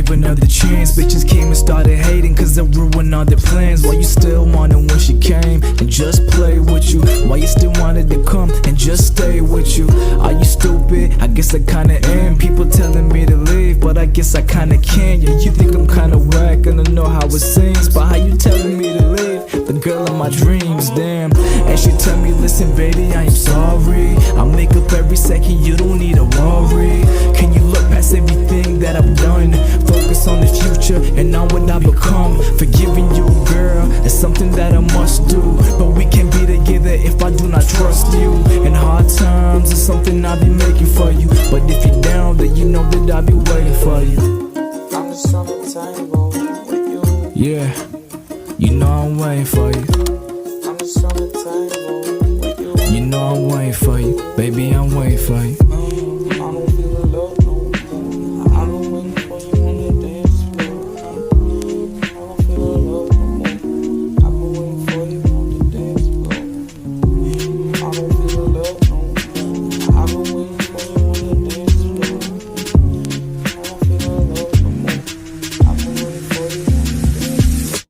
gave another chance. Bitches came and started hating cause I ruined all their plans. Why you still wanted when she came and just play with you? Why you still wanted to come and just stay with you? Are you stupid? I guess I kinda am. People telling me to leave, but I guess I kinda can. Yeah, you think I'm kinda whack and I know how it seems, but how you telling me to leave the girl of my dreams, damn. And she tell me, listen baby, I am sorry, I'll make up every second, you don't need to worry. Can you look past everything that I've done? Focus on the future and on what I become. Forgiving you, girl, is something that I must do, but we can't be together if I do not trust you. In hard times, it's something I'll be making for you, but if you're down, then you know that I'll be waiting for you. I'm just on the table with you. Yeah, you know I'm waiting for you. I'm just on the table with you. You know I'm waiting for you, baby, I'm waiting for you. I don't feel the love no more. I've been waiting for you on the dance floor. I don't feel the love no more. I've been waiting for you on the dance floor. I don't feel the love no more. I've been waiting for you on the dance floor. I don't feel the love no more. I've been waiting for you on the dance floor.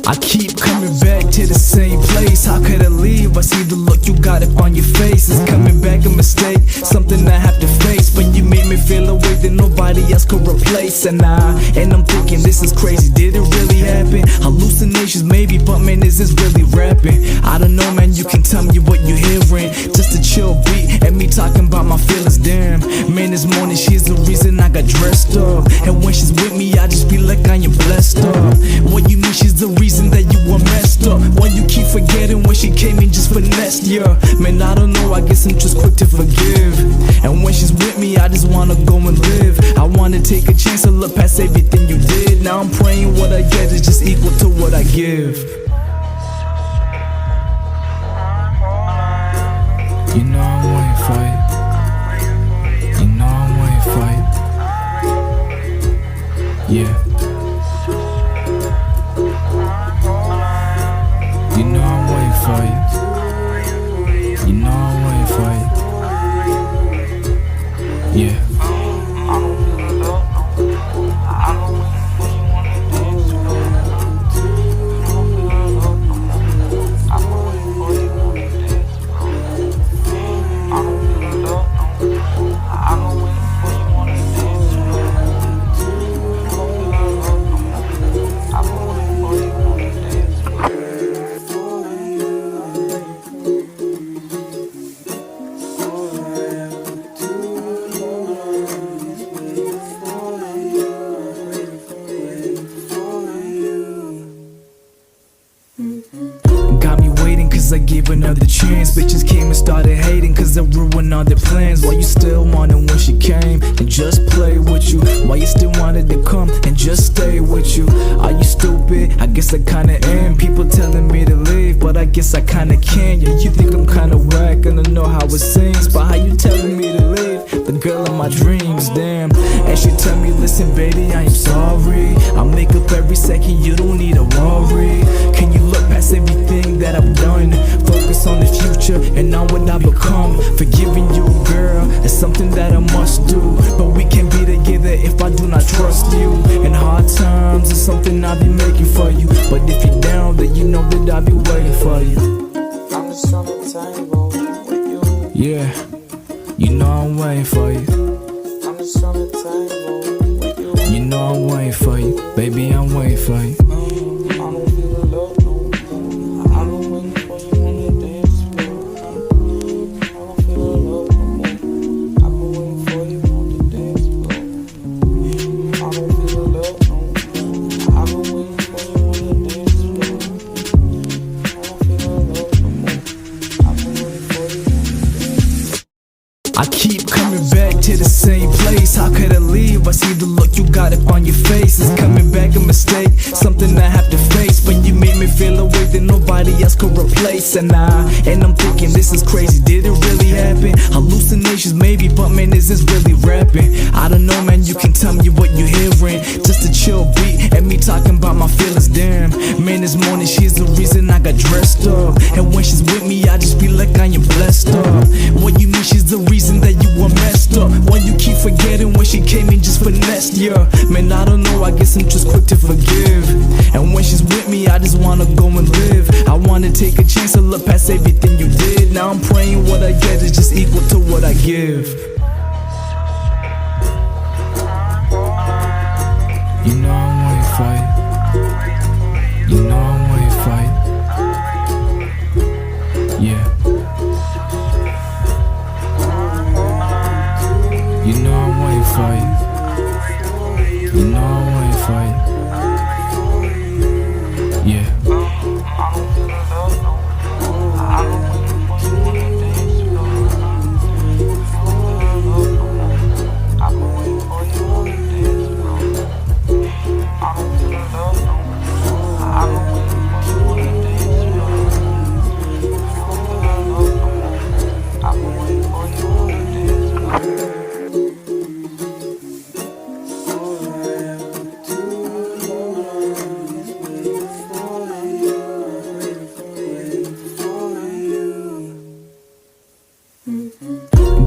I keep coming back to the same place. How could I leave? I see the look you got up on your face. Is coming back a mistake? Something I have to face. When you made me feel a way that nobody else could replace. And I'm thinking this is crazy. Did it really happen? Hallucinations maybe, but man, is this really rapping? I don't know, man, you can tell me what you're hearing. Just a chill beat and me talking about my feelings, damn. Man, this morning she's the reason I got dressed up. And when she's with me, I just be like I am blessed up. What you mean she's the reason that you were messed up? Why you keep forgetting when she came in just finessed, yeah? Man, I don't know, I guess I'm just quick to forgive. And when she's with me, I just wanna go and live. I wanna take a chance and look past everything you did. Now I'm praying what I get is just equal to what I give. You know I'm waiting for you. You know I'm waiting for you. Yeah. You know I'm waiting for you. You know I'm waiting for you. Yeah. I don't feel the love no more. I've been waiting for you on the dance floor. I don't feel the love no more. I've been waiting for you on the dance floor. I don't feel the love no more. I've been waiting for you on the dance floor. I don't feel the love no more. I've been waiting for you on the dance floor. Got me waiting cause I gave another chance. Bitches came and started hating cause I ruined all their plans. Why you still wanted when she came and just play with you? Why you still wanted to come and just stay with you? Are you stupid? I guess I kinda am. People telling me to leave, but I guess I kinda can. Yeah, you think I'm kinda whack and I know how it seems, but how you telling me to leave the girl of my dreams, damn. And she tell me, listen baby, I am sorry, I'll make up every second, you don't need to worry. Can you look past everything that I've done? Focus on the future and on what I become. Forgiving you, girl, is something that I must do, but we can't be together if I do not trust you. In hard times, it's something I'll be making for you, but if you're down, then you know that I'll be waiting for you. I'm just on the table with you. Yeah, you know I'm waiting for you. I'm just on the table with you. You know I'm waiting for you, baby, I'm waiting for you. I don't feel the love no more. I've been waiting for you on the dance floor. I don't feel the love no more. I've been waiting for you on the dance floor. I don't feel the love no more. I've been waiting for you on the dance floor. I don't feel the love no more. I've been waiting for you on the dance floor. I keep coming back to the same place. How could I leave? I see the look you got up on your face. Is coming back a mistake? Something I have to face. When you made me feel a way that nobody else could replace. And I'm thinking this is crazy. Did it really happen? Hallucinations maybe, but man, is this really rapping? I don't know, man, you can tell me what you're hearing. Just a chill beat and me talking about my feelings, damn. Man, this morning she's the reason I got dressed up. And when she's with me, I just be like I am blessed up. What you mean she's the reason that you were messed up? Why you keep forgetting when she came in just finessed, yeah? Man, I don't know, I'm just quick to forgive. And when she's with me, I just wanna go and live. I wanna take a chance and look past everything you did. Now I'm praying what I get is just equal to what I give. You know I'm waiting for you. You know I'm waiting for you. Yeah. You know I'm waiting for you. You know I'm waiting for you. Yeah.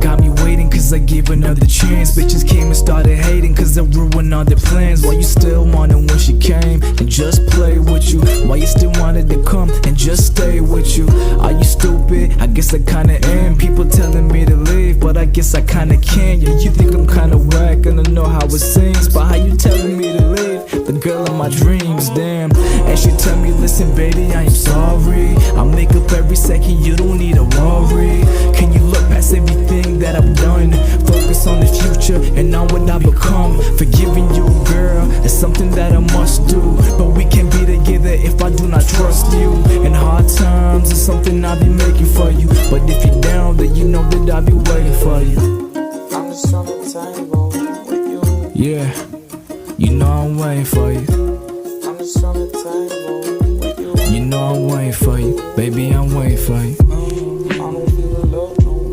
Got me waiting cause I gave another chance. Bitches came and started hating cause I ruined all their plans. Why you still wanted when she came and just play with you? Why you still wanted to come and just stay with you? Are you stupid? I guess I kinda am. People telling me to leave, but I guess I kinda can't. Yeah, you think I'm kinda whack and I know how it sings, but how you telling me to leave? The girl of my dreams, damn. And she tell me, listen baby, I am sorry. I'll make up every second, you don't need to worry. Can you look past everything that I've done? Focus on the future and on what I become. Forgiving you, girl, is something that I must do. But we can't be together if I do not trust you. In hard times, it's something I'll be making for you. But if you're down, then you know that I'll be waiting for you. I'm just on the table with you. Yeah, you know I'm waiting for you. I'm just on the table with you. You know I'm waiting for you, baby, I'm waiting for you. I don't feel the love no more.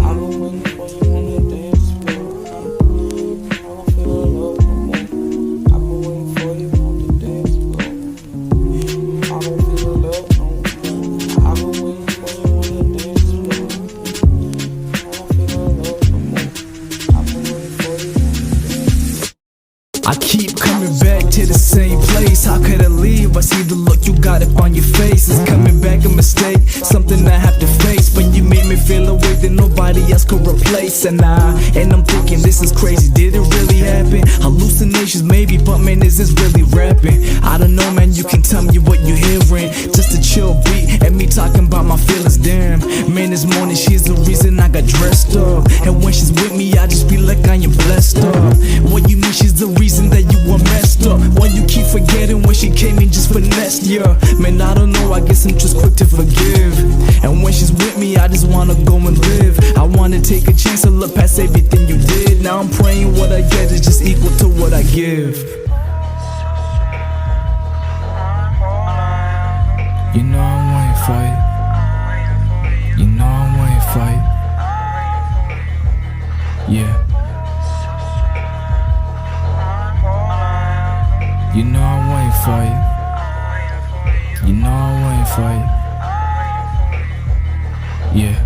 I've been waiting for you on the dance floor. I don't feel the love no more. I've been waiting for you on the dance floor. I don't feel the love no more. I've been waiting for you on the dance floor. I don't feel the love no more. I've been waiting for you on the dance floor. I keep coming back to the same place. How could I leave? I see the look you got up on your face. Is coming back a mistake? Something I have to face. When you made me feel a way that nobody else could replace. And I'm thinking this is crazy. Did it really happen? Hallucinations maybe, but man, is this really rapping? I don't know, man, you can tell me what you're hearing. Just a chill beat and me talking about my feelings, damn. Man, this morning she's the reason I got dressed up. And when she's with me, I just feel like I am blessed up. What you mean she's the reason that you were messed up? Why you keep forgetting when she came and just finessed you? Man, I don't know, I guess I'm just quick to forgive. And when she's with me, I just wanna go and live. I wanna take a chance and look past everything you did. Now I'm praying what I get is just equal to what I give. You know I'm waiting for you. You know I'm waiting for you. Yeah. You know I'm waiting for you. You know I'm waiting for you. Yeah.